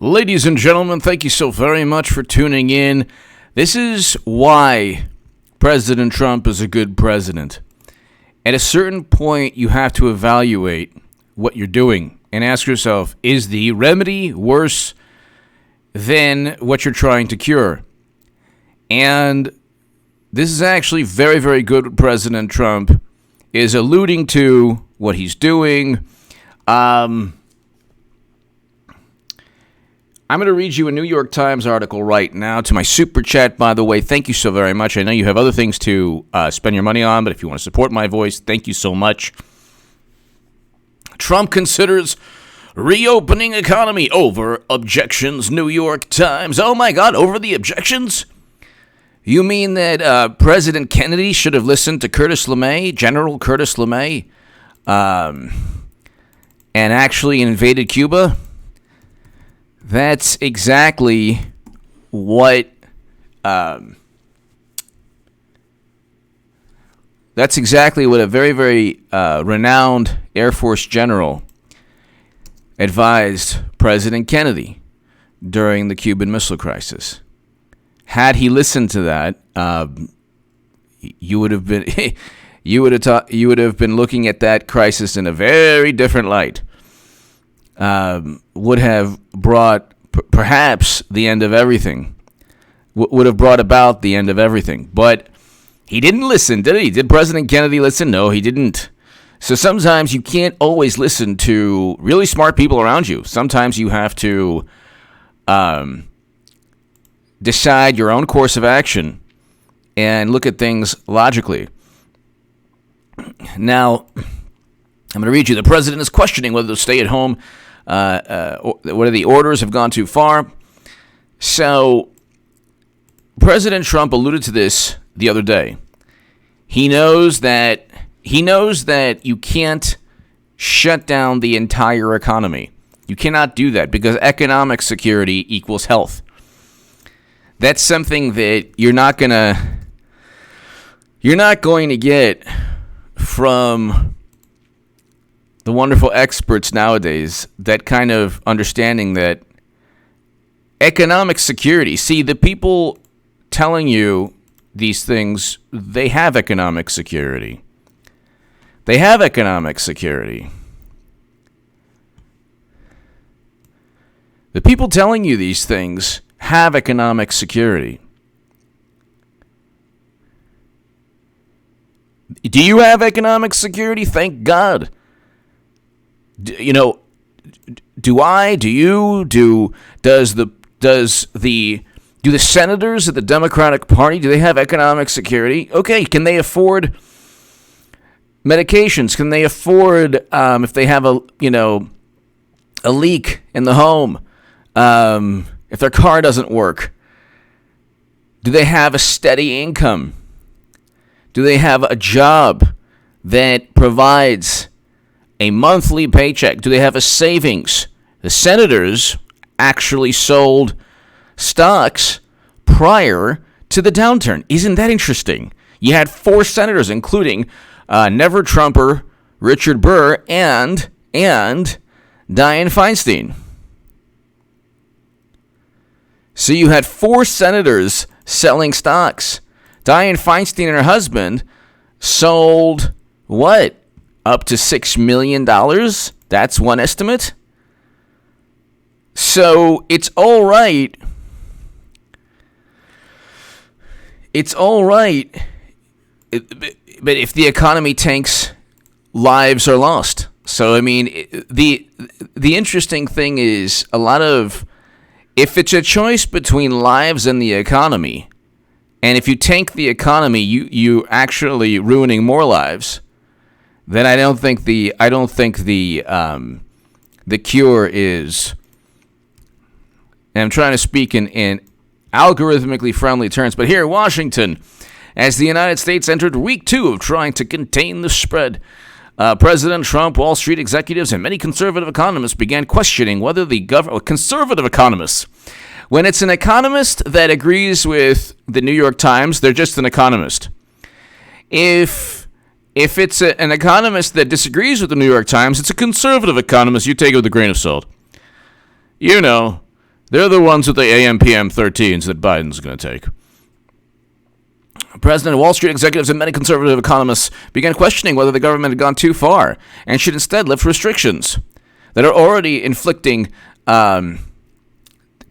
Ladies and gentlemen, thank you so very much for tuning in. This is why President Trump is a good president. At a certain point, you have to evaluate what you're doing and ask yourself, is the remedy worse than what you're trying to cure? And this is actually very, very good what President Trump is alluding to what he's doing. I'm going to read you a New York Times article right now to my super chat, by the way. Thank you so very much. I know you have other things to spend your money on, but if you want to support my voice, thank you so much. Trump considers reopening economy over objections, New York Times. Oh my God, over the objections? You mean that President Kennedy should have listened to Curtis LeMay, General Curtis LeMay, and actually invaded Cuba? That's exactly what a very, very renowned Air Force general advised President Kennedy during the Cuban Missile Crisis. Had he listened to that, you would have been looking at that crisis in a very different light. Would have brought perhaps the end of everything. Would have brought about the end of everything. But he didn't listen, did he? Did President Kennedy listen? No, he didn't. So sometimes you can't always listen to really smart people around you. Sometimes you have to decide your own course of action and look at things logically. Now, I'm going to read you. The president is questioning whether to stay at home, whether the orders have gone too far. So, President Trump alluded to this the other day. He knows that you can't shut down the entire economy. You cannot do that because economic security equals health. That's something that you're not going to get from the wonderful experts nowadays, that kind of understanding that economic security, see, the people telling you these things, they have economic security. They have economic security. The people telling you these things have economic security. Do you have economic security? Thank God. Do I? Do you? Do the senators of the Democratic Party, do they have economic security? Okay, can they afford medications? Can they afford if they have a leak in the home? If their car doesn't work, do they have a steady income? Do they have a job that provides a monthly paycheck? Do they have a savings? The senators actually sold stocks prior to the downturn. Isn't that interesting? You had 4 senators, including Never Trumper, Richard Burr, and Dianne Feinstein. So you had 4 senators selling stocks. Dianne Feinstein and her husband sold what? Up to $6 million? That's one estimate. So it's all right. It's all right. But if the economy tanks, lives are lost. So, I mean, the interesting thing is if it's a choice between lives and the economy, and if you tank the economy, you actually ruining more lives, then I don't think the cure is. And I'm trying to speak in algorithmically friendly terms, but here in Washington, as the United States entered week 2 of trying to contain the spread, President Trump, Wall Street executives, and many conservative economists began questioning whether the conservative economists. When it's an economist that agrees with the New York Times, they're just an economist. If it's an economist that disagrees with the New York Times, it's a conservative economist. You take it with a grain of salt. They're the ones with the AM/PM 13s that Biden's going to take. President of Wall Street executives and many conservative economists began questioning whether the government had gone too far and should instead lift restrictions that are already inflicting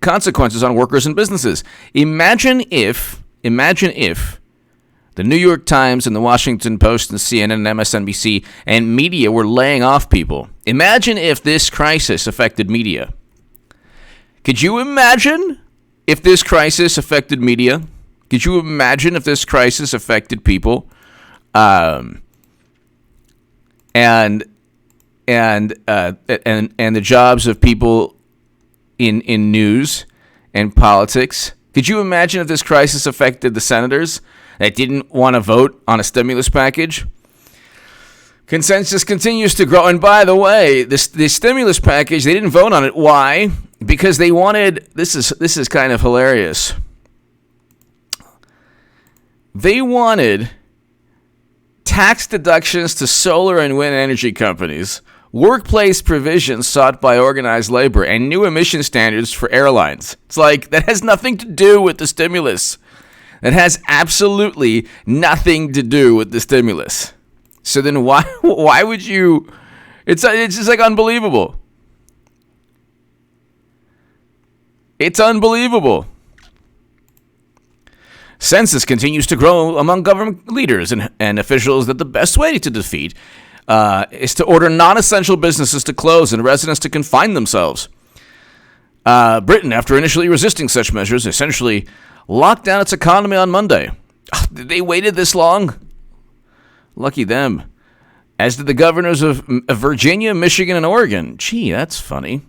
consequences on workers and businesses. Imagine if the New York Times and the Washington Post and CNN and MSNBC and media were laying off people. Imagine if this crisis affected media. Could you imagine if this crisis affected media? Could you imagine if this crisis affected people, and the jobs of people in news and politics? Could you imagine if this crisis affected the senators that didn't want to vote on a stimulus package? Consensus continues to grow. And by the way, the stimulus package, they didn't vote on it. Why? Because they wanted, this is kind of hilarious. They wanted tax deductions to solar and wind energy companies, workplace provisions sought by organized labor, and new emission standards for airlines. It's like, that has nothing to do with the stimulus. That has absolutely nothing to do with the stimulus. So then why would you? It's just like unbelievable. It's unbelievable. Census continues to grow among government leaders and officials that the best way to defeat is to order non-essential businesses to close and residents to confine themselves. Britain, after initially resisting such measures, essentially locked down its economy on Monday. They waited this long? Lucky them. As did the governors of Virginia, Michigan, and Oregon. Gee, that's funny.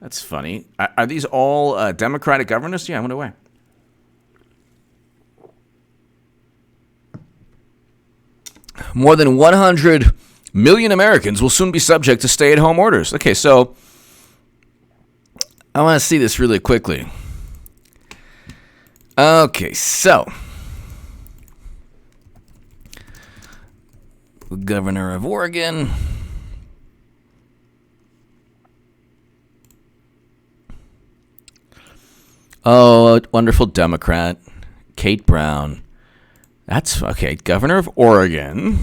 That's funny. Are these all Democratic governors? Yeah, I wonder why. More than 100 million Americans will soon be subject to stay-at-home orders. Okay, so I want to see this really quickly. Okay, so the governor of Oregon. Oh, wonderful Democrat, Kate Brown. That's okay. Governor of Oregon,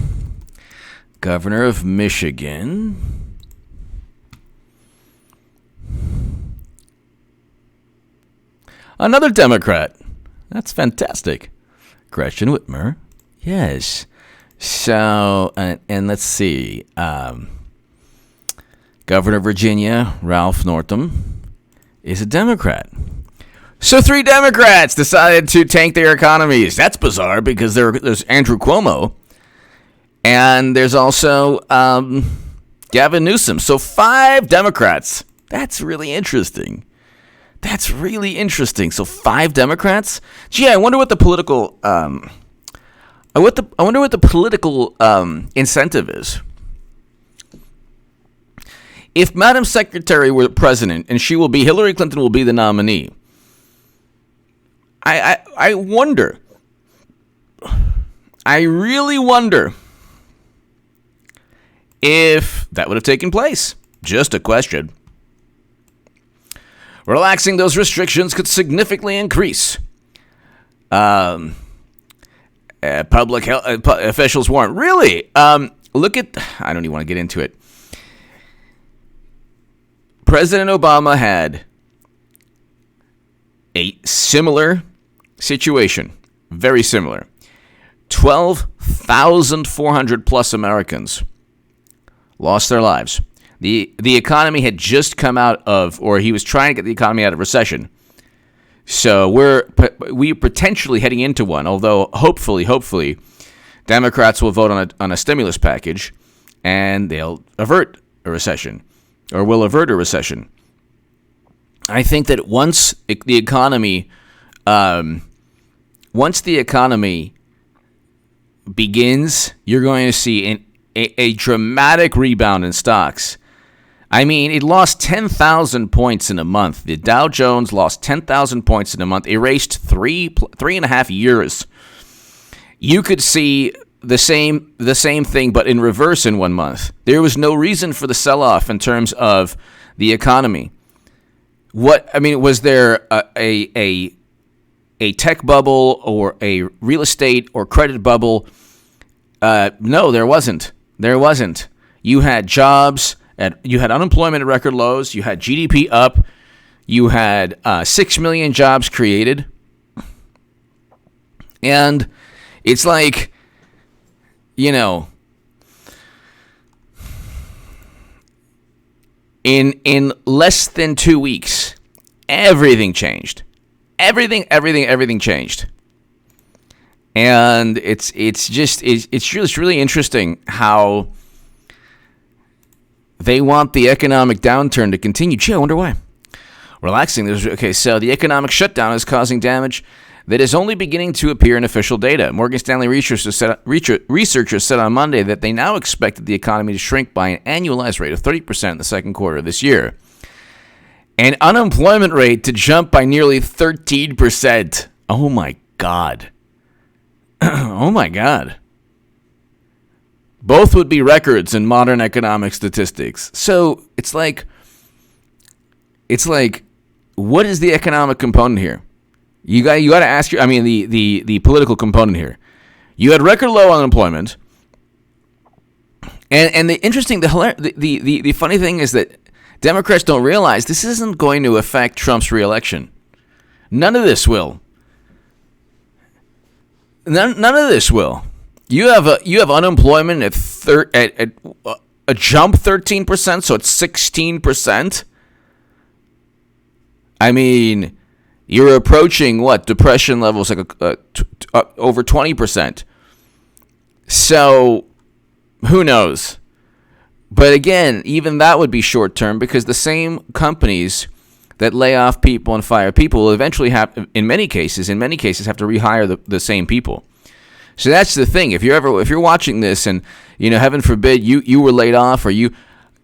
governor of Michigan, another Democrat. That's fantastic. Gretchen Whitmer. Yes. So, and let's see. Governor of Virginia, Ralph Northam, is a Democrat. So 3 Democrats decided to tank their economies. That's bizarre because there's Andrew Cuomo, and there's also Gavin Newsom. So 5 Democrats. That's really interesting. So 5 Democrats. Gee, I wonder what the political incentive is. If Madam Secretary were president, and Hillary Clinton will be the nominee. I wonder. I really wonder if that would have taken place. Just a question. Relaxing those restrictions could significantly increase public health officials warrant. Really? Look at. I don't even want to get into it. President Obama had a similar situation, very similar. 12,400 plus Americans lost their lives. The economy had just come out of, or he was trying to get the economy out of recession. So we potentially heading into one, although hopefully, Democrats will vote on a stimulus package, and they'll avert a recession, or will avert a recession. I think that once the economy begins, you're going to see a dramatic rebound in stocks. I mean, it lost 10,000 points in a month. The Dow Jones lost 10,000 points in a month, erased 3.5 years. You could see the same thing, but in reverse in 1 month. There was no reason for the sell-off in terms of the economy. Was there a tech bubble or a real estate or credit bubble? No, there wasn't. There wasn't. You had jobs, you had unemployment at record lows, you had GDP up, you had 6 million jobs created. And it's like, in less than 2 weeks, everything changed. Everything changed. And it's really interesting how they want the economic downturn to continue. Gee, I wonder why. Relaxing. So the economic shutdown is causing damage that is only beginning to appear in official data. Morgan Stanley researchers said on Monday that they now expect the economy to shrink by an annualized rate of 30% in the second quarter of this year. And unemployment rate to jump by nearly 13%. Oh my God. Oh my God. Both would be records in modern economic statistics. So it's like, what is the economic component here? You got to ask the political component here. You had record low unemployment, and the funny thing is that Democrats don't realize this isn't going to affect Trump's reelection. None of this will. None of this will. You have unemployment at a jump 13%, so it's 16%. I mean, you're approaching depression levels like over 20%. So who knows? But again, even that would be short term because the same companies that lay off people and fire people will eventually have, in many cases, have to rehire the same people. So that's the thing. If you're watching this and, heaven forbid you were laid off, or you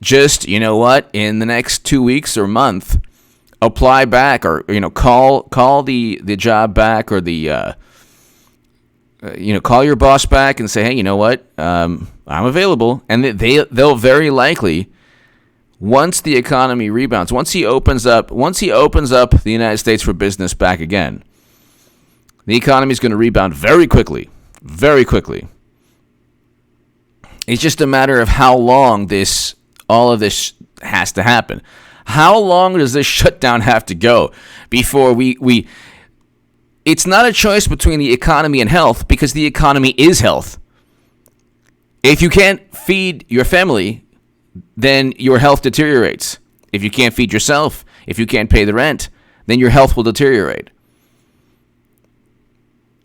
just, in the next 2 weeks or month, apply back, or, call the job back, or call your boss back and say, hey, I'm available. And they'll very likely, once the economy rebounds, once he opens up the United States for business back again, the economy is going to rebound very quickly. Very quickly. It's just a matter of how long all of this has to happen. How long does this shutdown have to go before we it's not a choice between the economy and health, because the economy is health. If you can't feed your family, then your health deteriorates. If you can't feed yourself, if you can't pay the rent, then your health will deteriorate.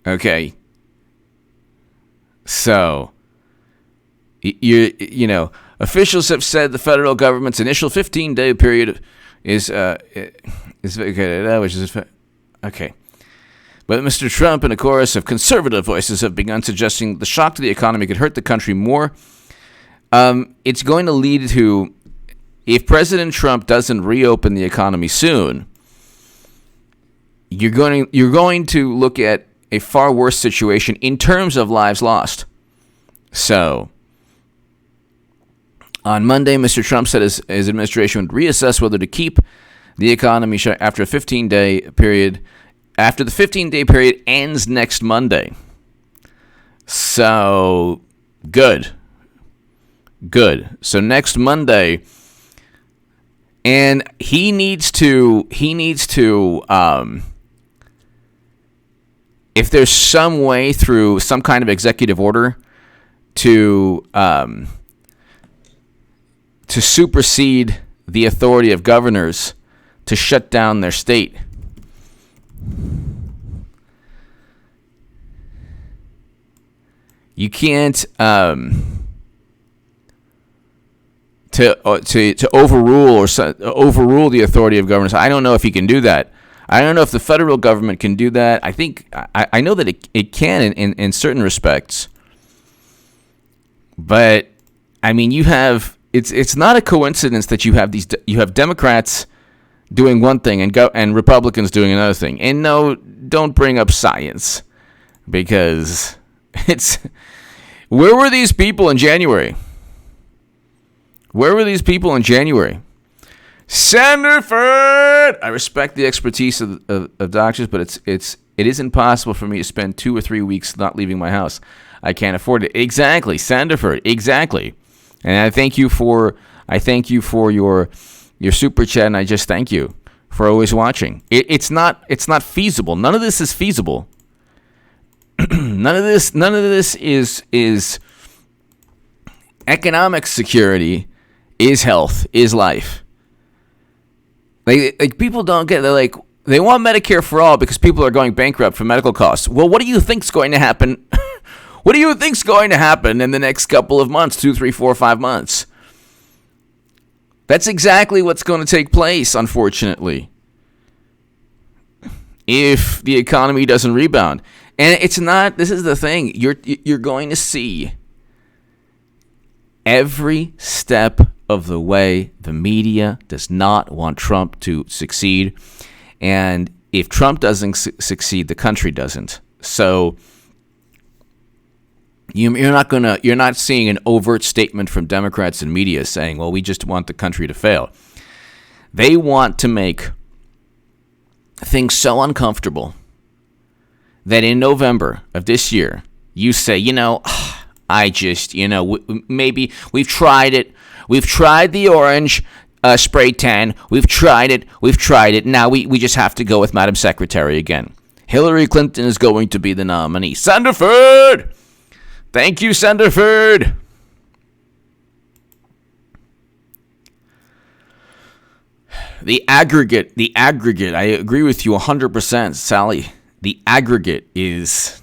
Okay. So, officials have said the federal government's initial 15-day period is vacated, which is okay. But Mr. Trump and a chorus of conservative voices have begun suggesting the shock to the economy could hurt the country more. It's going to lead to, if President Trump doesn't reopen the economy soon, you're going to look at a far worse situation in terms of lives lost. So, on Monday, Mr. Trump said his administration would reassess whether to keep the economy shut after a 15-day period. After the 15-day period ends next Monday. So, good. So next Monday, and he needs to. If there's some way through some kind of executive order to supersede the authority of governors to shut down their state, you can't to overrule overrule the authority of governors. I don't know if he can do that. I don't know if the federal government can do that. I know that it can in certain respects. But I mean, it's not a coincidence that you have Democrats doing one thing and Republicans doing another thing. And no, don't bring up science, because where were these people in January? Sanderford! I respect the expertise of doctors, but it is impossible for me to spend 2 or 3 weeks not leaving my house. I can't afford it. Exactly, Sanderford. Exactly. And I thank you for your super chat, and I just thank you for always watching. It's not feasible. None of this is feasible. None of this is economic security, is health, is life. Like people don't get. They want Medicare for all because people are going bankrupt for medical costs. Well, what do you think's going to happen? What do you think's going to happen in the next couple of months? 2, 3, 4, 5 months. That's exactly what's going to take place, unfortunately, if the economy doesn't rebound. And it's not. This is the thing. You're going to see every step of the way the media does not want Trump to succeed. And if Trump doesn't succeed, the country doesn't. So you're not seeing an overt statement from Democrats and media saying, well, we just want the country to fail. They want to make things so uncomfortable that in November of this year, you say, maybe we've tried it. We've tried the orange spray tan. We've tried it. Now we just have to go with Madam Secretary again. Hillary Clinton is going to be the nominee. Sanderford! Thank you, Sanderford. The aggregate, I agree with you 100%, Sally. The aggregate is,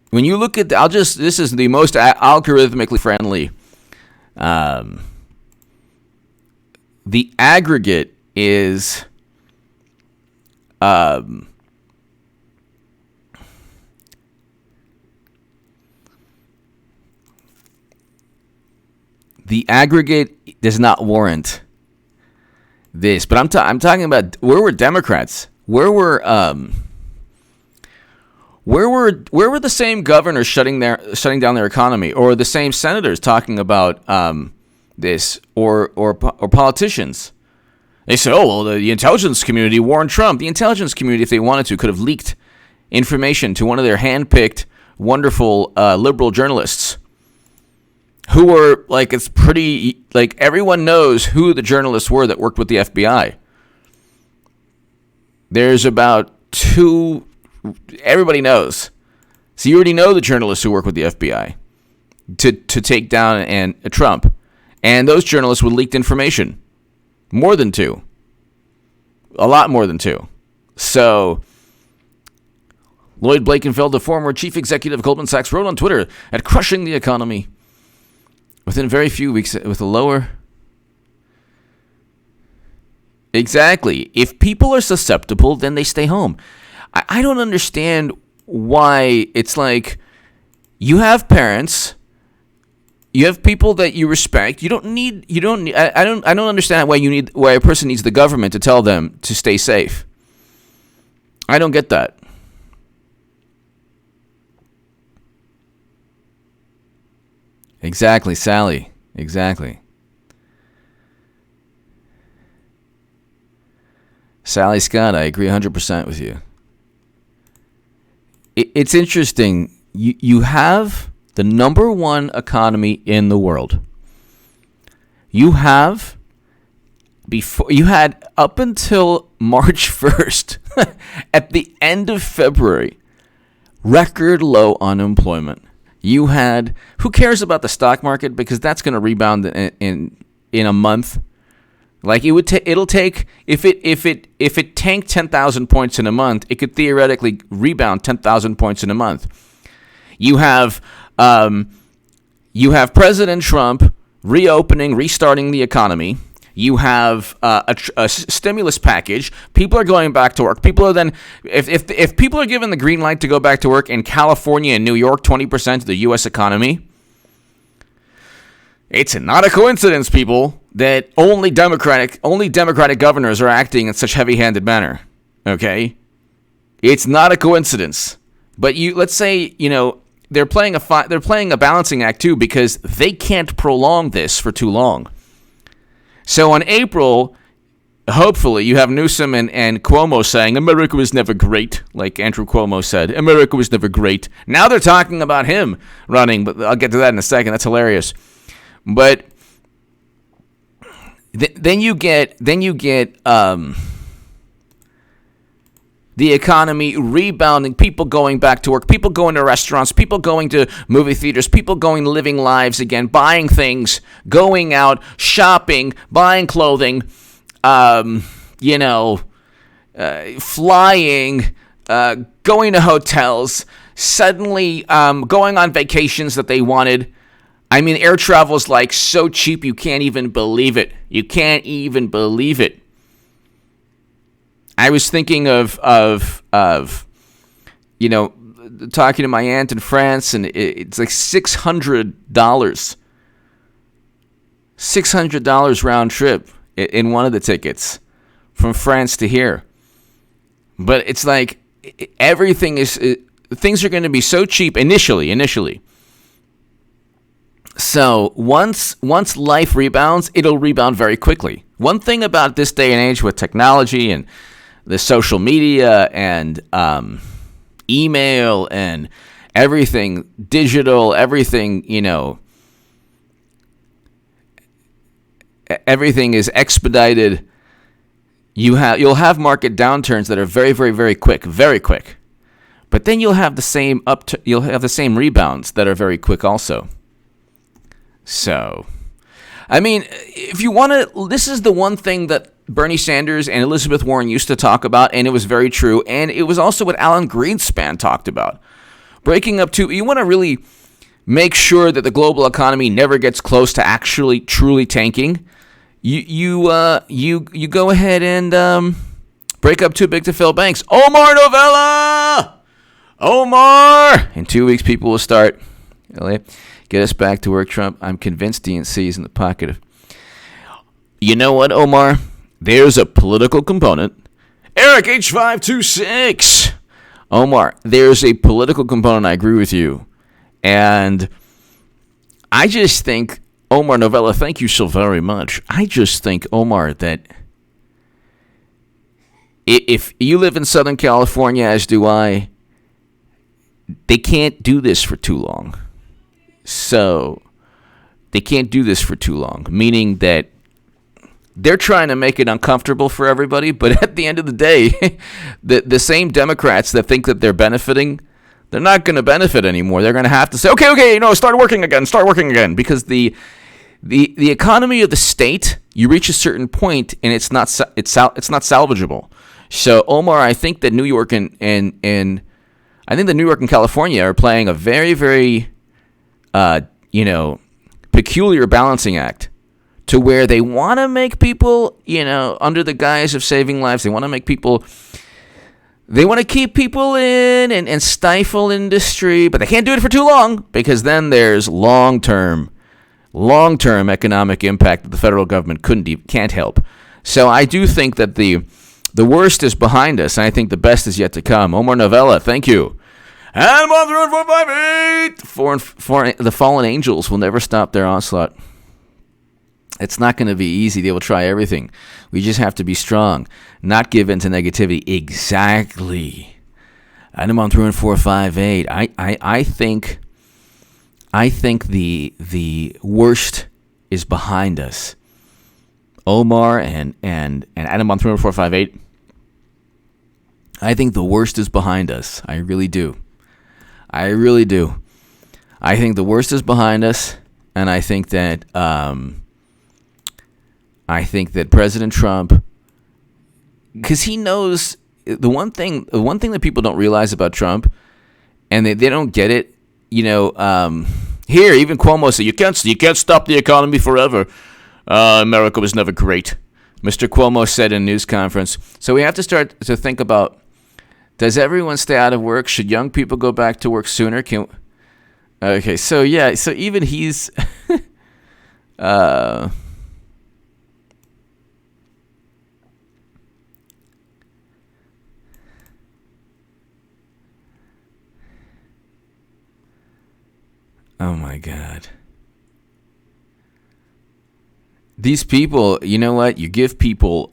when you look at, this is the most algorithmically friendly. The aggregate is, the aggregate does not warrant this, but I'm talking about where were Democrats? Where were the same governors shutting down their economy, or the same senators talking about this, or politicians? They said, "Oh well, the intelligence community warned Trump." The intelligence community, if they wanted to, could have leaked information to one of their handpicked, wonderful liberal journalists, who were it's pretty everyone knows who the journalists were that worked with the FBI. There's about 2. Everybody knows. So you already know the journalists who work with the FBI to take down Trump. And those journalists would leak information. More than 2. A lot more than 2. So Lloyd Blakenfeld, the former chief executive of Goldman Sachs, wrote on Twitter at crushing the economy within very few weeks with a lower. Exactly. If people are susceptible, then they stay home. I don't understand why it's like you have parents, you have people that you respect. I don't understand why a person needs the government to tell them to stay safe. I don't get that. Exactly, Sally. Exactly. Sally Scott, I agree 100% with you. It's interesting. You have the number 1 economy in the world. You had up until March 1st, at the end of February, record low unemployment. You had, who cares about the stock market, because that's going to rebound in a month. It'll take, if it tanked 10,000 points in a month, it could theoretically rebound 10,000 points in a month. You have President Trump restarting the economy. You have a stimulus package. People are going back to work. People are then, if people are given the green light to go back to work in California and New York, 20% of the U.S. economy, it's not a coincidence, people, that only Democratic governors are acting in such heavy-handed manner. Okay, it's not a coincidence. But let's say they're playing a balancing act too, because they can't prolong this for too long. So in April, hopefully you have Newsom and Cuomo saying America was never great, like Andrew Cuomo said. America was never great. Now they're talking about him running, but I'll get to that in a second. That's hilarious. But then you get the economy rebounding, people going back to work, people going to restaurants, people going to movie theaters, people going living lives again, buying things, going out, shopping, buying clothing, flying, going to hotels, suddenly going on vacations that they wanted. I mean, air travel is like so cheap you can't even believe it. You can't even believe it. I was thinking of talking to my aunt in France, and it's like $600, $600 round trip in one of the tickets from France to here. But it's like things are going to be so cheap initially. So once life rebounds, it'll rebound very quickly. One thing about this day and age with technology and the social media and email and everything digital, everything, everything is expedited. You'll have market downturns that are very, very, very quick, very quick. But then you'll have the same rebounds that are very quick also. So, I mean, if you want to, this is the one thing that Bernie Sanders and Elizabeth Warren used to talk about, and it was very true, and it was also what Alan Greenspan talked about. Breaking up you want to really make sure that the global economy never gets close to actually truly tanking. You go ahead and break up too big to fail banks. Omar Novella! Omar! In 2 weeks, people will start. Get us back to work, Trump. I'm convinced DNC is in the pocket of... You know what, Omar? There's a political component. Eric H526. Omar, there's a political component. I agree with you. And I just think, Omar Novella, thank you so very much. I just think, Omar, that if you live in Southern California, as do I, they can't do this for too long. So they can't do this for too long, meaning that they're trying to make it uncomfortable for everybody. But at the end of the day, the same Democrats that think that they're benefiting, they're not going to benefit anymore. They're going to have to say, okay, start working again, because the economy of the state, you reach a certain point and it's not salvageable. So Omar, I think that New York and I think that New York and California are playing a very, very peculiar balancing act, to where they want to make people, under the guise of saving lives, they want to keep people in and stifle industry, but they can't do it for too long, because then there's long-term economic impact that the federal government can't help. So I do think that the worst is behind us, and I think the best is yet to come. Omar Novella, thank you. And 1 3 4 5 8. The fallen angels will never stop their onslaught. It's not going to be easy. They will try everything. We just have to be strong, not give in to negativity. Exactly. Item on 3 4 5 8. I think the worst is behind us. Omar and Adam on 3 4 5 8. I think the worst is behind us. I really do. I think the worst is behind us, and I think that President Trump, because he knows the one thing that people don't realize about Trump, and they don't get it. Here even Cuomo said you can't stop the economy forever. America was never great, Mr. Cuomo said in a news conference. So we have to start to think about: does everyone stay out of work? Should young people go back to work sooner? Okay, so yeah, so even he's oh my God. these people, you know what? You give people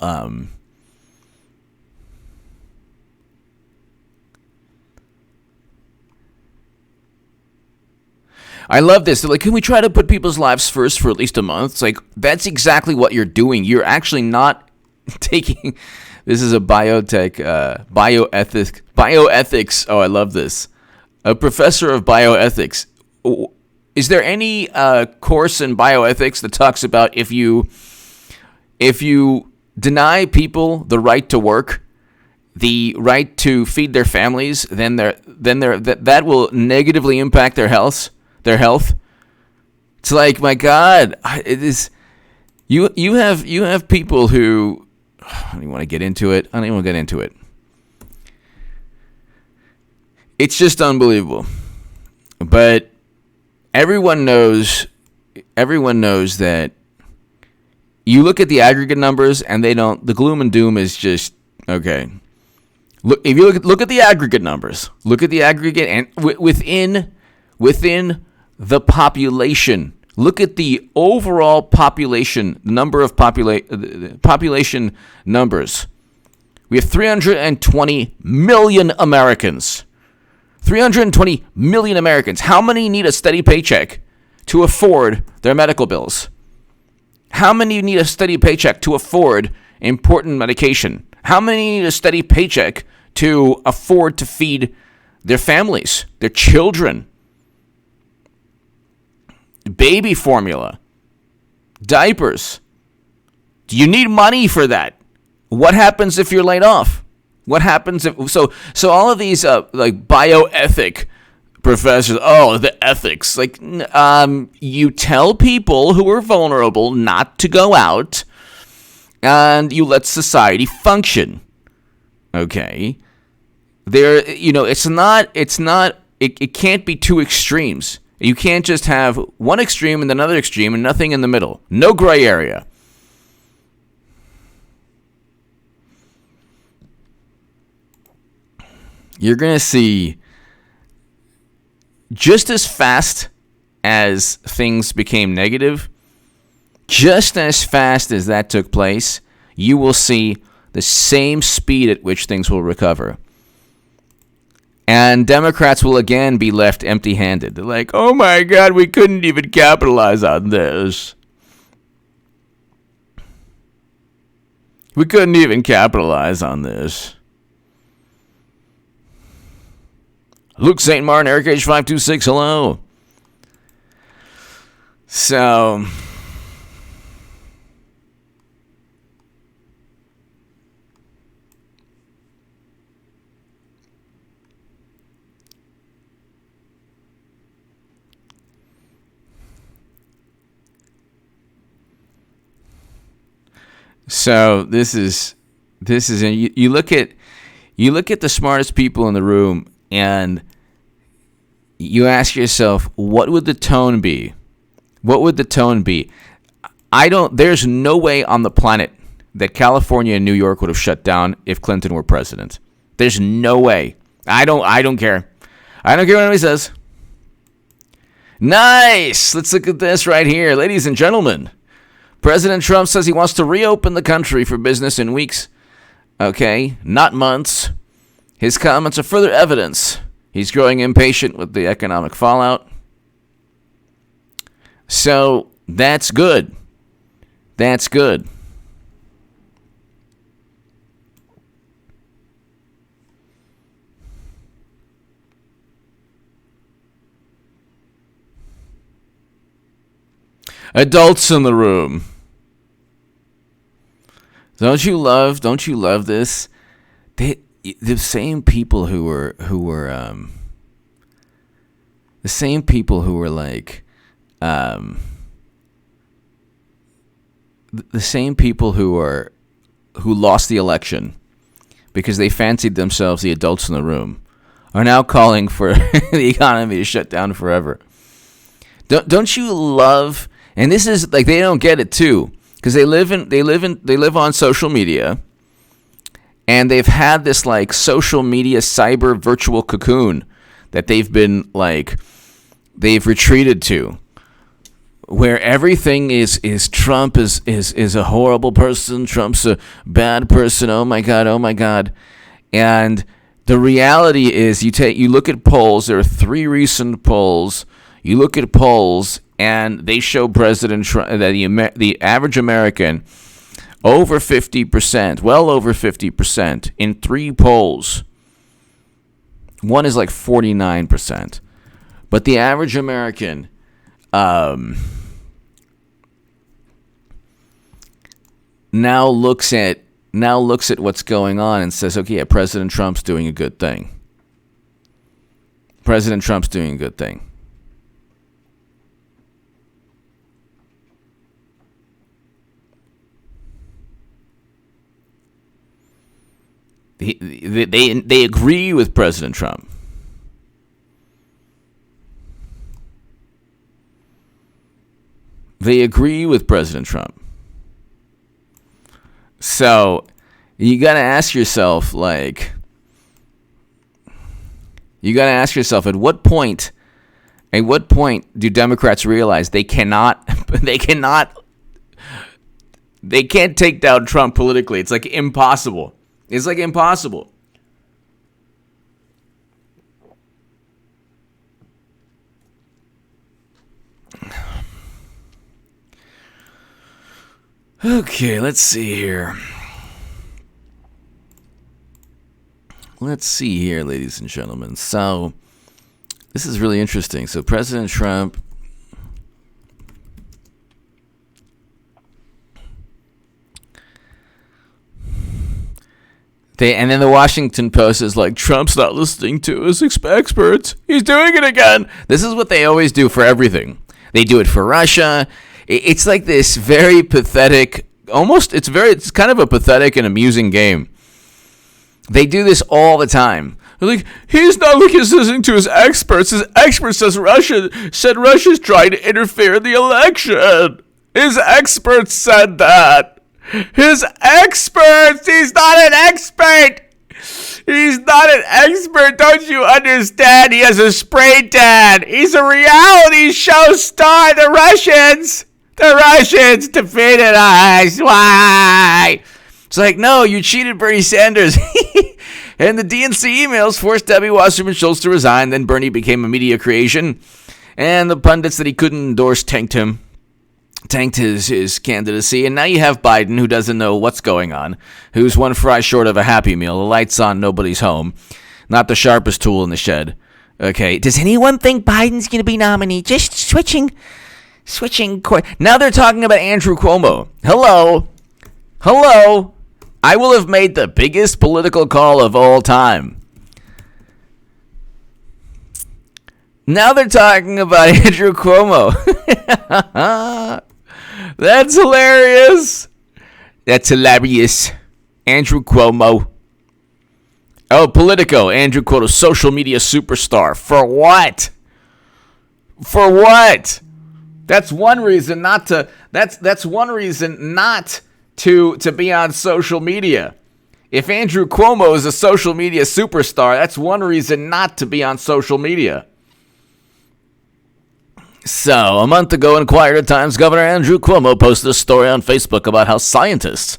I love this. They're like, can we try to put people's lives first for at least a month? It's like, that's exactly what you're doing. You're actually not taking. This is a bioethics. Oh, I love this. A professor of bioethics. Is there any course in bioethics that talks about if you deny people the right to work, the right to feed their families, then that will negatively impact their health? It's like, my God, it is. You have people who. I don't even want to get into it. It's just unbelievable. But everyone knows that you look at the aggregate numbers and they don't. The gloom and doom is just okay. Look, if you look at the aggregate numbers, look at the aggregate and within the population. Look at the overall population, number of population numbers. We have 320 million Americans. 320 million Americans. How many need a steady paycheck to afford their medical bills? How many need a steady paycheck to afford important medication? How many need a steady paycheck to afford to feed their families, their children? Baby formula, diapers. Do you need money for that? What happens if you're laid off? What happens if so all of these like bioethic professors, the ethics, like you tell people who are vulnerable not to go out and you let society function. Okay. It can't be two extremes. You can't just have one extreme and another extreme and nothing in the middle. No gray area. You're going to see just as fast as things became negative, just as fast as that took place, you will see the same speed at which things will recover. And Democrats will again be left empty-handed. They're like, oh my God, we couldn't even capitalize on this. We couldn't even capitalize on this. Luke St. Martin, Eric H526, hello. So... So this is and you look at the smartest people in the room and you ask yourself, what would the tone be? What would the tone be? There's no way on the planet that California and New York would have shut down if Clinton were president. There's no way. I don't care. I don't care what anybody says. Nice. Let's look at this right here, ladies and gentlemen. President Trump says he wants to reopen the country for business in weeks, okay, not months. His comments are further evidence he's growing impatient with the economic fallout. So that's good. That's good. Adults in the room. Don't you love this? The same people who were like the same people who lost the election because they fancied themselves the adults in the room are now calling for the economy to shut down forever. Don't you love? And this is like, they don't get it too, because they live on social media, and they've had this like social media cyber virtual cocoon that they've retreated to, where everything is Trump is a horrible person. Trump's a bad person. Oh my God. And the reality is, you look at polls. There are 3 recent polls. You look at polls, and they show President Trump, that the average American over 50%, well over 50% in 3 polls. One is like 49%, but the average American now looks at what's going on and says, okay, yeah, President Trump's doing a good thing. President Trump's doing a good thing. They agree with President Trump. They agree with President Trump. So you got to ask yourself, at what point do Democrats realize they can't take down Trump politically? It's like impossible. It's like impossible. Okay, let's see here. Ladies and gentlemen. So, this is really interesting. So, President Trump and then the Washington Post is like, Trump's not listening to his experts. He's doing it again. This is what they always do for everything. They do it for Russia. It's like this very pathetic, it's kind of a pathetic and amusing game. They do this all the time. They're like, he's not listening to his experts. His expert said Russia's trying to interfere in the election. His experts said that. His experts! He's not an expert! He's not an expert, don't you understand? He has a spray tan. He's a reality show star. The Russians defeated us. Why? It's like, no, you cheated Bernie Sanders. And the DNC emails forced Debbie Wasserman Schultz to resign. Then Bernie became a media creation. And the pundits that he couldn't endorse tanked his candidacy, and now you have Biden, who doesn't know what's going on, who's one fry short of a Happy Meal, the lights on, nobody's home, not the sharpest tool in the shed. Okay, does anyone think Biden's going to be nominee? Just switching. Now they're talking about Andrew Cuomo. Hello, I will have made the biggest political call of all time. Now they're talking about Andrew Cuomo. That's hilarious. Andrew Cuomo. Oh, Politico. Andrew Cuomo, social media superstar. For what? That's one reason not to. That's one reason not to be on social media. If Andrew Cuomo is a social media superstar, that's one reason not to be on social media. So, a month ago, Inquirer Times Governor Andrew Cuomo posted a story on Facebook about how scientists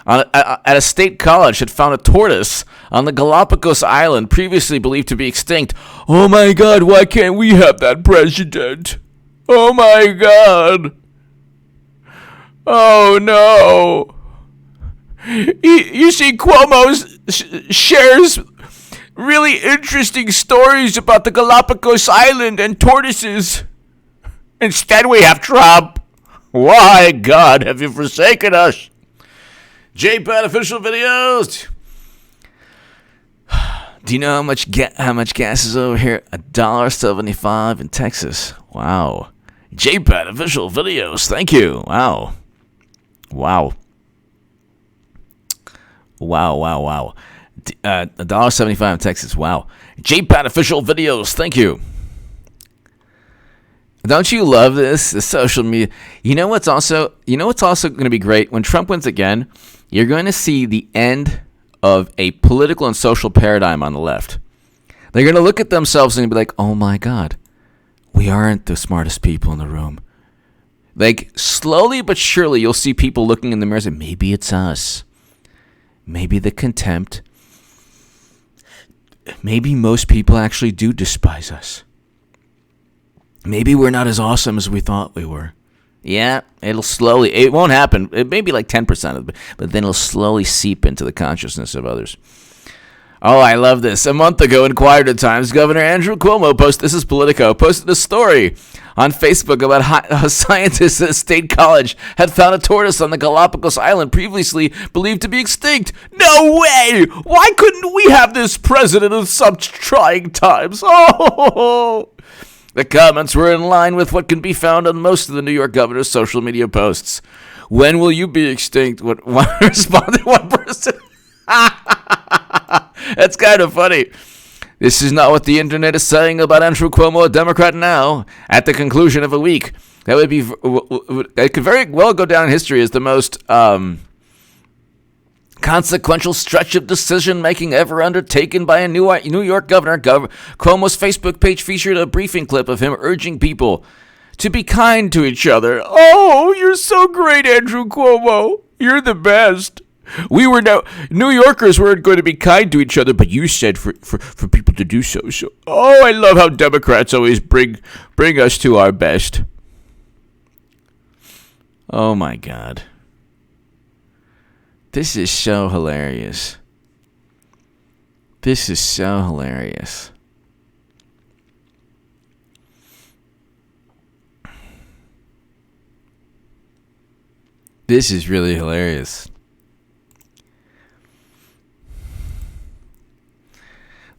at a state college had found a tortoise on the Galapagos Island previously believed to be extinct. Oh my God, why can't we have that president? Oh my God. Oh no. You see, Cuomo shares really interesting stories about the Galapagos Island and tortoises. Instead, we have Trump. Why, God, have you forsaken us? JPAD official videos. Do you know how much gas is over here? $1.75 in Texas. Wow. JPAD official videos. Thank you. Wow. $1.75 in Texas. Wow. JPAD official videos. Thank you. Don't you love this? The social media. You know what's also going to be great? When Trump wins again, you're going to see the end of a political and social paradigm on the left. They're going to look at themselves and be like, oh my God, we aren't the smartest people in the room. Like, slowly but surely, you'll see people looking in the mirror and say, maybe it's us. Maybe the contempt. Maybe most people actually do despise us. Maybe we're not as awesome as we thought we were. Yeah, it won't happen. It may be like 10% of it, but then it'll slowly seep into the consciousness of others. Oh, I love this. A month ago in Quieter Times, Governor Andrew Cuomo posted a story on Facebook about how scientists at State College had found a tortoise on the Galapagos Island previously believed to be extinct. No way! Why couldn't we have this president in such trying times? Oh! The comments were in line with what can be found on most of the New York governor's social media posts. When will you be extinct? One responded one person. That's kind of funny. This is not what the internet is saying about Andrew Cuomo, a Democrat now. At the conclusion of a week, it could very well go down in history as the most consequential stretch of decision-making ever undertaken by a New York governor. Cuomo's Facebook page featured a briefing clip of him urging people to be kind to each other. Oh, you're so great, Andrew Cuomo. You're the best. New Yorkers weren't going to be kind to each other, but you said for people to do so. So, oh, I love how Democrats always bring us to our best. Oh my God. This is so hilarious. This is so hilarious. This is really hilarious.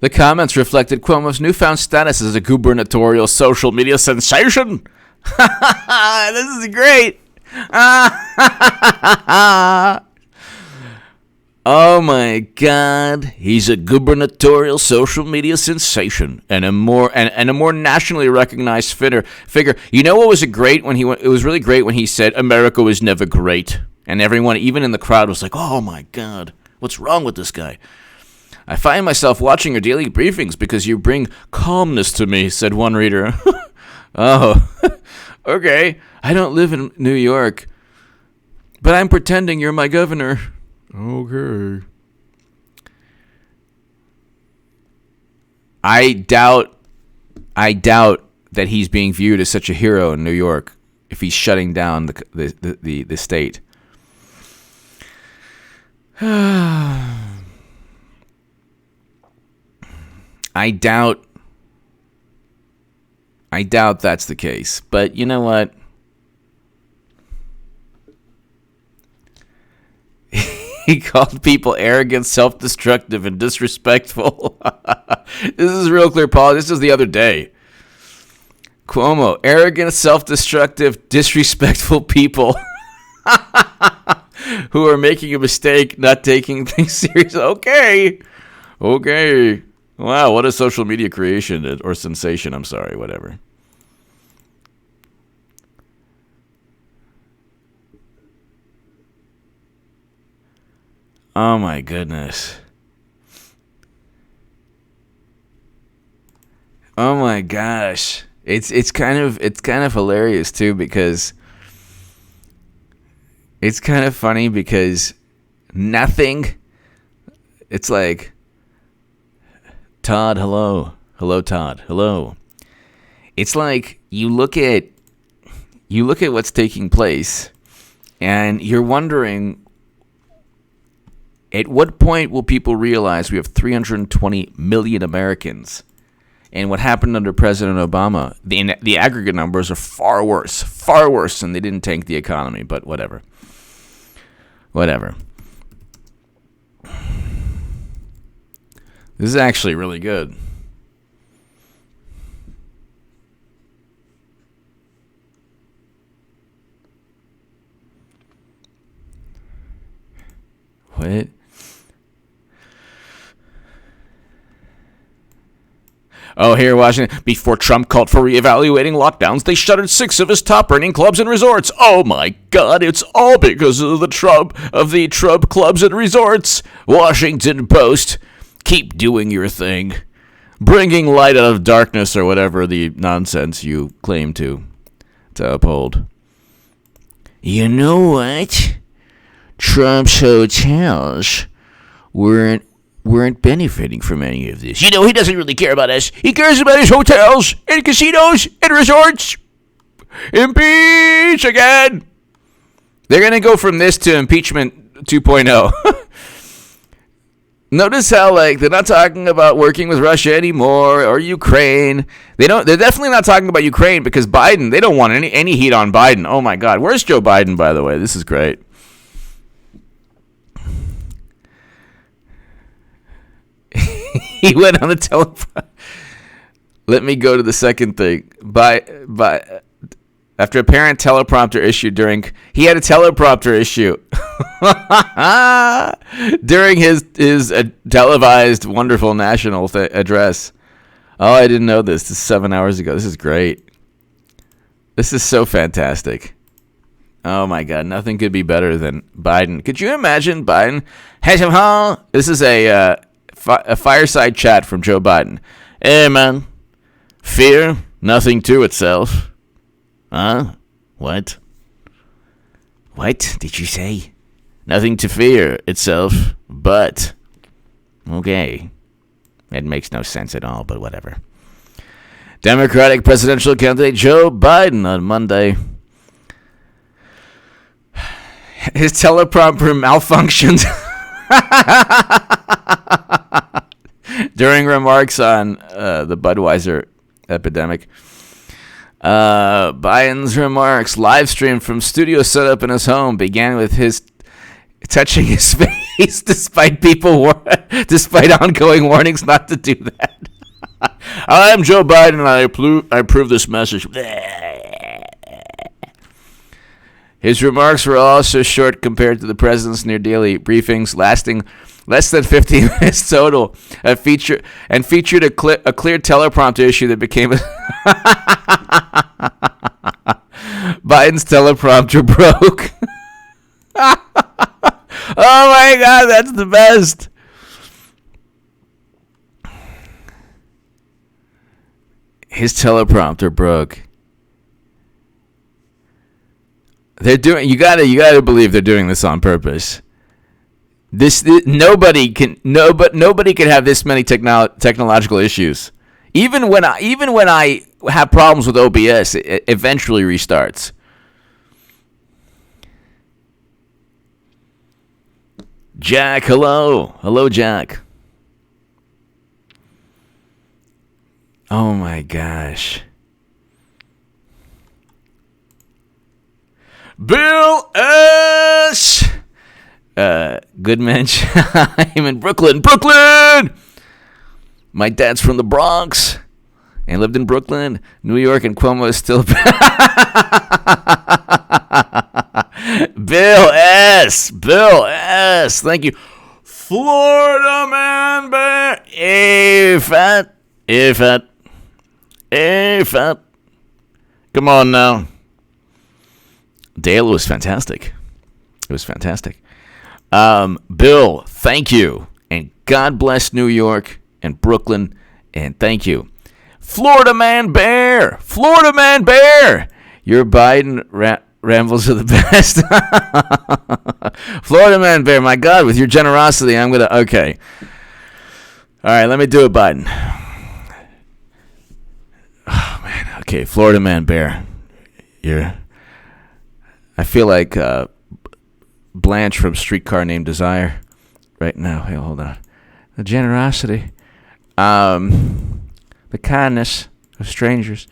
The comments reflected Cuomo's newfound status as a gubernatorial social media sensation. This is great. Oh my God, he's a gubernatorial social media sensation and a more nationally recognized figure. You know what was great when it was really great when he said America was never great, and everyone, even in the crowd, was like, "Oh my God, what's wrong with this guy?" I find myself watching your daily briefings because you bring calmness to me, said one reader. Oh, okay. I don't live in New York, but I'm pretending you're my governor. Okay. I doubt that he's being viewed as such a hero in New York if he's shutting down the state. I doubt that's the case. But you know what? He called people arrogant, self-destructive, and disrespectful. This is real clear politics. This was the other day. Cuomo, arrogant, self-destructive, disrespectful people who are making a mistake, not taking things seriously. Okay. Wow, what a social media creation or sensation. I'm sorry, whatever. Oh my goodness. Oh my gosh. It's kind of hilarious too, because it's kind of funny because nothing, it's like, Todd, hello. Hello, Todd. Hello. It's like you look at what's taking place and you're wondering, at what point will people realize we have 320 million Americans? And what happened under President Obama, the aggregate numbers are far worse, and they didn't tank the economy, but whatever. This is actually really good. What? Oh, here, Washington. Before Trump called for reevaluating lockdowns, they shuttered 6 of his top-earning clubs and resorts. Oh my God! It's all because of the Trump clubs and resorts. Washington Post. Keep doing your thing, bringing light out of darkness, or whatever the nonsense you claim to uphold. You know what? Trump's hotels weren't benefiting from any of this. He doesn't really care about us. He cares about his hotels and casinos and resorts. Impeach again. They're going to go from this to impeachment 2.0. Notice how they're not talking about working with Russia anymore or Ukraine. They're definitely not talking about Ukraine because Biden, they don't want any heat on Biden. Oh my God. Where's Joe Biden, by the way? This is great. He went on the teleprompter. Let me go to the second thing. After apparent teleprompter issue he had a teleprompter issue during his televised wonderful national address. Oh, I didn't know this. This is 7 hours ago. This is great. This is so fantastic. Oh my God, nothing could be better than Biden. Could you imagine Biden? This is a fireside chat from Joe Biden. Hey man, fear nothing to itself. Huh? What? What did you say? Nothing to fear itself, but... Okay. It makes no sense at all, but whatever. Democratic presidential candidate Joe Biden on Monday. His teleprompter malfunctioned during remarks on the Budweiser epidemic. Biden's remarks, live streamed from studio set up in his home, began with his touching his face despite ongoing warnings not to do that. I am Joe Biden and I approve this message. His remarks were also short compared to the president's near daily briefings, lasting less than 15 minutes total. Featured a clear teleprompter issue that became Biden's teleprompter broke. Oh my God, that's the best. His teleprompter broke. You gotta believe they're doing this on purpose. Nobody can have this many technological issues. Even when I have problems with OBS, it eventually restarts. Jack, hello, Jack. Oh my gosh. Bill S. Good mensch. I'm in Brooklyn. My dad's from the Bronx and lived in Brooklyn, New York, and Cuomo is still. Bill S. Thank you. Florida Man Bear. Fat. Come on now. Dale was fantastic. It was fantastic. Bill, thank you. And God bless New York and Brooklyn. And thank you. Florida Man Bear. Your Biden rambles are the best. Florida Man Bear, my God, with your generosity, I'm going to... Okay. All right, let me do it, Biden. Oh, man. Okay, Florida Man Bear. I feel like Blanche from Streetcar Named Desire right now. Hey, hold on. The generosity. The kindness of strangers.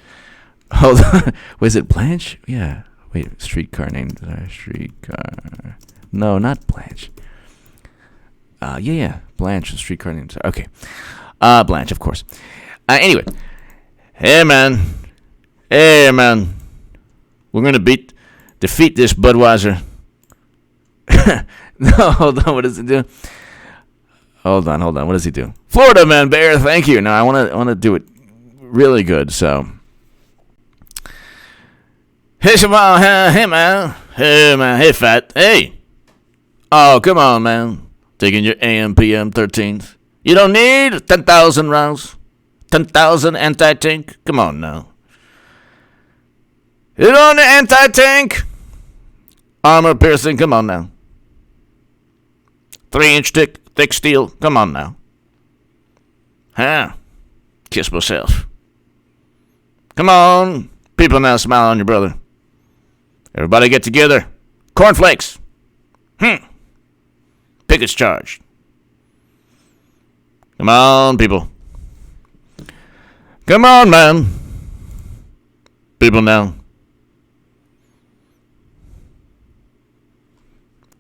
Hold on. Was it Blanche? Yeah. Wait, Streetcar Named Desire. Streetcar. No, not Blanche. Yeah. Blanche, Streetcar Named Desire. Okay. Blanche, of course. Anyway. Hey, man. We're going to defeat this Budweiser. No, hold on. What does he do? Hold on. What does he do? Florida Man Bear, thank you. Now, I want to do it really good, so... Hey, man. Hey, fat. Hey. Oh, come on, man. Taking your AM, PM 13th. You don't need 10,000 rounds. 10,000 anti-tank. Come on now. You don't need anti-tank. Armor piercing, come on now. 3-inch thick steel, come on now. Huh? Kiss myself. Come on. People now smile on your brother. Everybody get together. Cornflakes. Pickets charged. Come on, people. Come on, man. People now.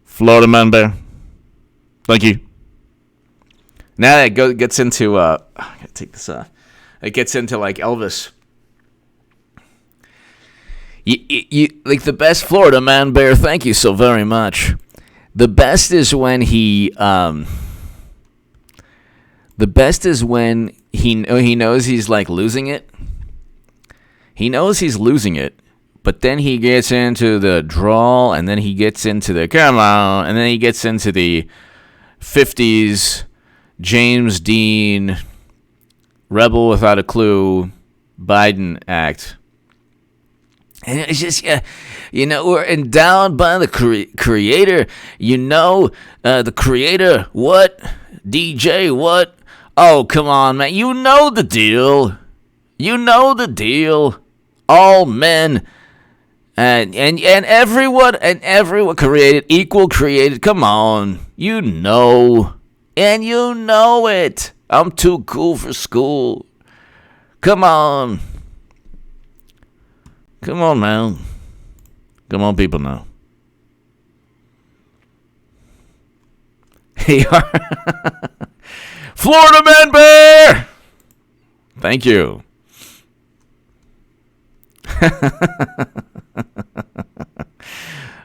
Florida Man Bear. Thank you. Now that gets into, I gotta take this off. It gets into like Elvis. You like the best Florida Man Bear. Thank you so very much. The best is when he knows he's like losing it. He knows he's losing it, but then he gets into the drawl, and then he gets into the come on, and then he gets into the 50s James Dean Rebel Without a Clue Biden act. And it's just, we're endowed by the creator. The creator, what? DJ, what? Oh, come on, man. You know the deal. All men and everyone created, equal created. Come on. And you know it. I'm too cool for school. Come on. Come on, man. Come on, people now. Florida Man Bear! Thank you.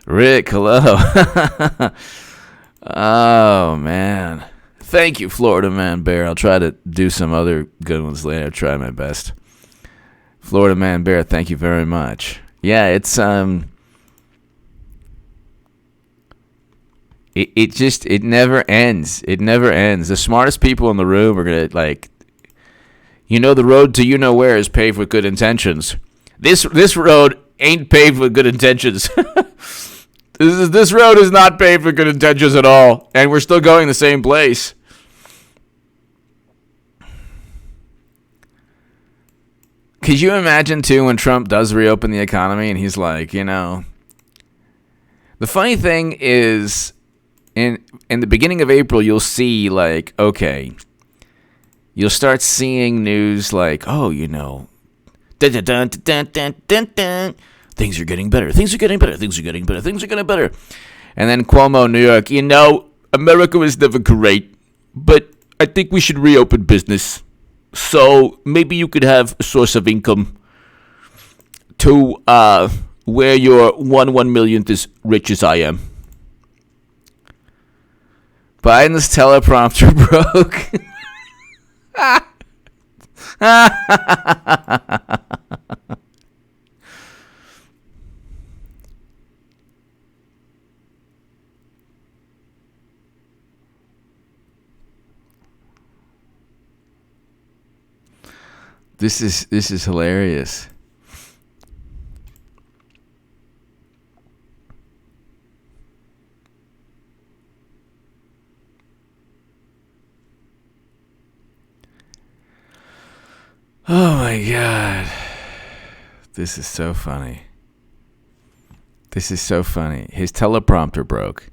Rick, hello. Oh, man. Thank you, Florida Man Bear. I'll try to do some other good ones later. I'll try my best. Florida Man Bear, thank you very much. Yeah, it's it never ends. It never ends. The smartest people in the room are gonna the road to where is paved with good intentions. This road ain't paved with good intentions. This road is not paved with good intentions at all, and we're still going the same place. Could you imagine, too, when Trump does reopen the economy and he's like, the funny thing is, in the beginning of April, you'll see, you'll start seeing news like, oh, things are getting better, things are getting better, things are getting better, things are getting better. And then Cuomo, New York, America was never great, but I think we should reopen business. So maybe you could have a source of income to where you're 1/1,000,000th as rich as I am. Biden's teleprompter broke. This is hilarious. Oh my God. This is so funny. This is so funny. His teleprompter broke.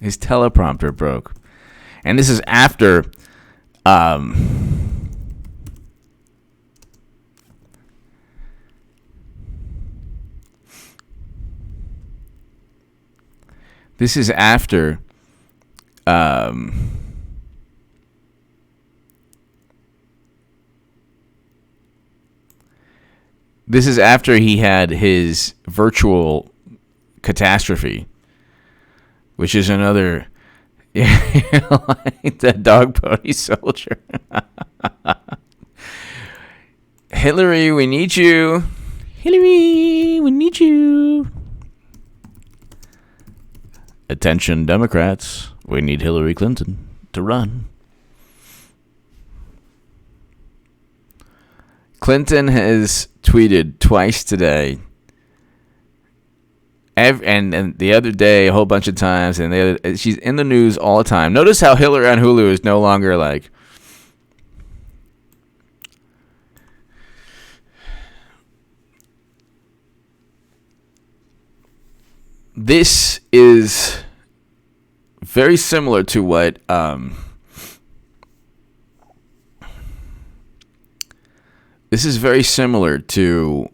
His teleprompter broke. And this is after this is after he had his virtual catastrophe, which is another like the dog pony soldier. Hillary, we need you. Hillary, we need you. Attention, Democrats. We need Hillary Clinton to run. Clinton has tweeted twice today, and the other day a whole bunch of times, and she's in the news all the time. Notice how Hillary on Hulu is no longer like, this is very similar to what this is very similar to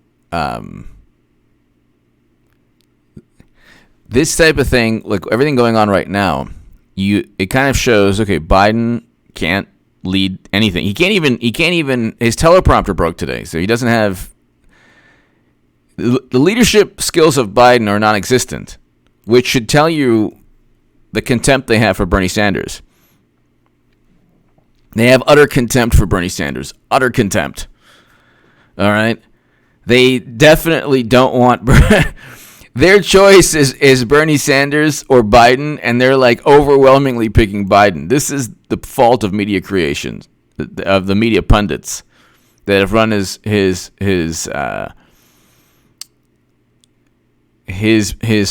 this type of thing, like everything going on right now. It kind of shows, okay, Biden can't lead anything. He can't even his teleprompter broke today, so he doesn't have the leadership skills of Biden are non-existent, which should tell you the contempt they have for Bernie Sanders. They have utter contempt for Bernie Sanders. Utter contempt. All right? They definitely don't want... Their choice is Bernie Sanders or Biden, and they're like overwhelmingly picking Biden. This is the fault of media creation, of the media pundits that have run his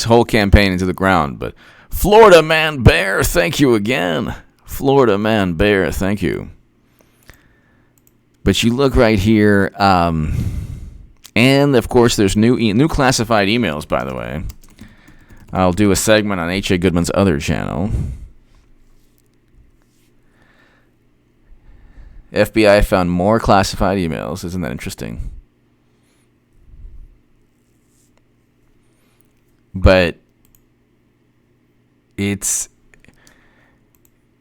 whole campaign into the ground. But Florida Man Bear, thank you again. Florida Man Bear, thank you. But you look right here, and of course there's new classified emails, by the way. I'll do a segment on H.A. Goodman's other channel. FBI found more classified emails. Isn't that interesting? But it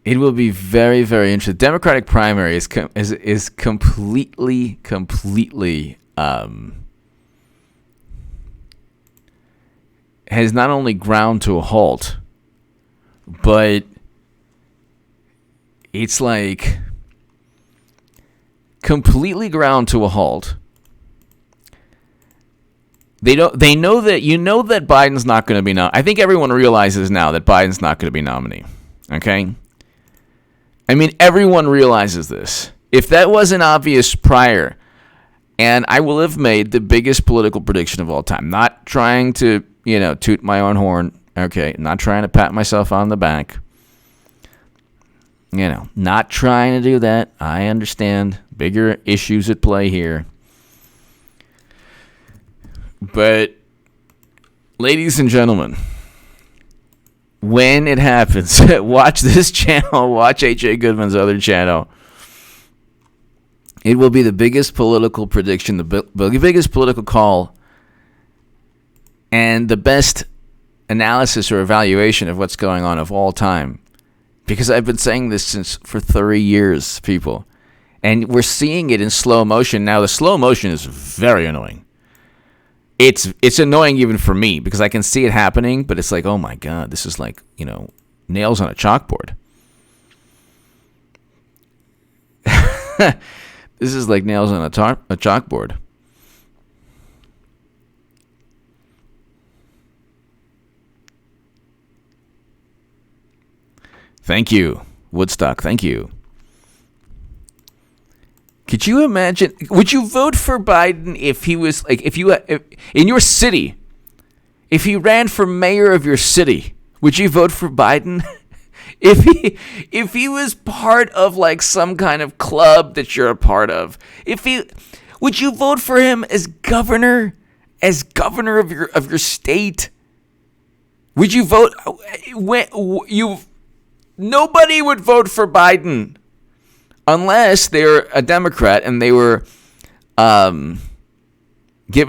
will be very, very interesting. Democratic primary is completely has not only ground to a halt, but it's like completely ground to a halt. They know that Biden's not going to be I think everyone realizes now that Biden's not going to be nominee. Okay? I mean, everyone realizes this. If that wasn't obvious prior, and I will have made the biggest political prediction of all time, not trying to, toot my own horn, okay, not trying to pat myself on the back, not trying to do that. I understand bigger issues at play here. But, ladies and gentlemen, when it happens, watch this channel, watch H.A. Goodman's other channel. It will be the biggest political prediction, the biggest political call, and the best analysis or evaluation of what's going on of all time. Because I've been saying this for 30 years, people. And we're seeing it in slow motion. Now, the slow motion is very annoying. It's annoying even for me because I can see it happening, but it's like, oh my God, this is like, nails on a chalkboard. This is like nails on a chalkboard. Thank you, Woodstock. Thank you. Could you imagine? Would you vote for Biden if he was like, if in your city, if he ran for mayor of your city? Would you vote for Biden? If he was part of like some kind of club that you're a part of, would you vote for him as governor of your state? Would you vote nobody would vote for Biden unless they're a Democrat and they were given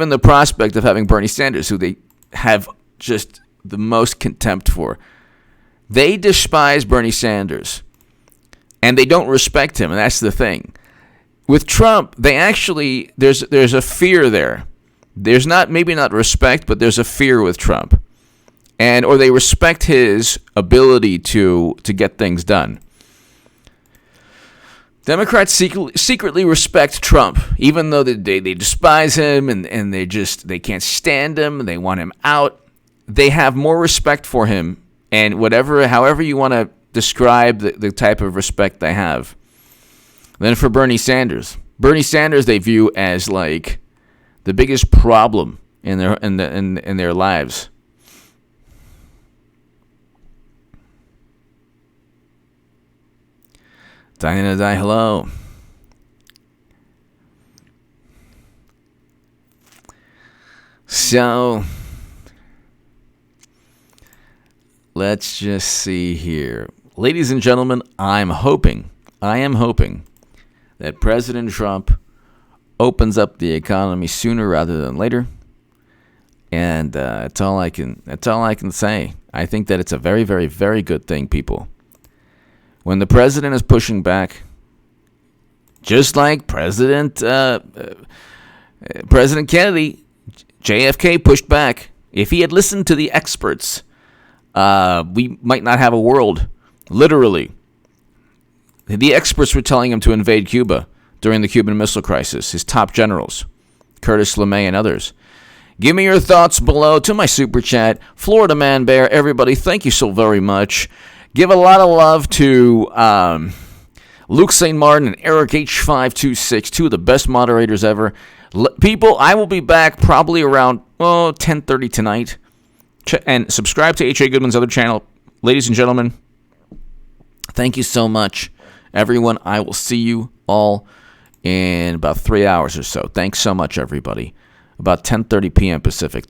the prospect of having Bernie Sanders, who they have just the most contempt for. They despise Bernie Sanders, and they don't respect him, and that's the thing. With Trump, they actually, there's a fear there. There's maybe not respect, but there's a fear with Trump. Or they respect his ability to get things done. Democrats secretly respect Trump, even though they despise him and they can't stand him and they want him out. They have more respect for him, and however you want to describe the type of respect they have. Then for Bernie Sanders they view as like the biggest problem in their lives. Diana Di, hello. So let's just see here. Ladies and gentlemen, I am hoping that President Trump opens up the economy sooner rather than later. And that's all I can say. I think that it's a very, very, very good thing, people. When the president is pushing back, just like President Kennedy, JFK pushed back. If he had listened to the experts, we might not have a world. Literally. The experts were telling him to invade Cuba during the Cuban Missile Crisis, his top generals, Curtis LeMay and others. Give me your thoughts below to my super chat. Florida Man Bear, everybody, thank you so very much. Give a lot of love to Luke St. Martin and Eric H526, two of the best moderators ever. People, I will be back probably around 10:30 tonight. And subscribe to H.A. Goodman's other channel. Ladies and gentlemen, thank you so much. Everyone, I will see you all in about 3 hours or so. Thanks so much, everybody. About 10:30 p.m. Pacific.